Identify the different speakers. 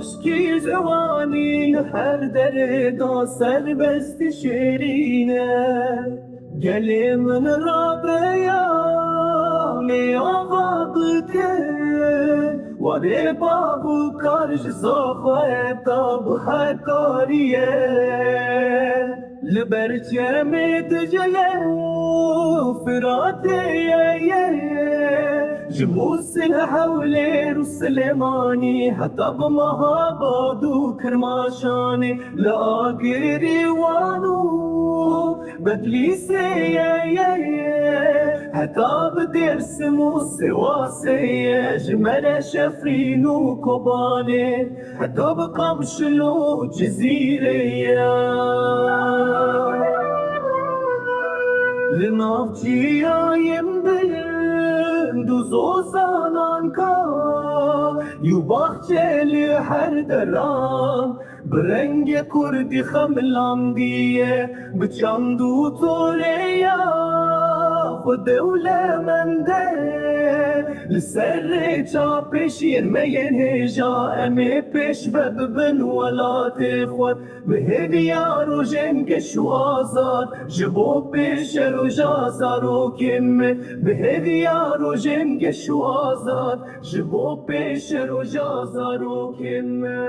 Speaker 1: عشقی جوانی هر در دا سربست شیرینه گلی من را بیانی آوابده ولی بابو کارش زخواه تاب حکاریه لبرچه دجله فراتيه جبوس الحولي والسليماني حتى بمهاباد وكرماشاني لاقري وانو بدليسي حتى بدير سمو سواسي جمال شفرين وكوباني حتى بقمشلو جزيرية لنافجيا يمبل دوزو زانانكا يباخجل هر دران برنگ کردی خملاندیه بچندو تولیا ودولة منده لسر چاپش يرمين هجا امي پیش ببن ولا تخوت بهديار و جنگش و آزاد جبو پیش رو جازار و کمه بهديار و جنگش و آزاد جبو پیش رو جازار و کمه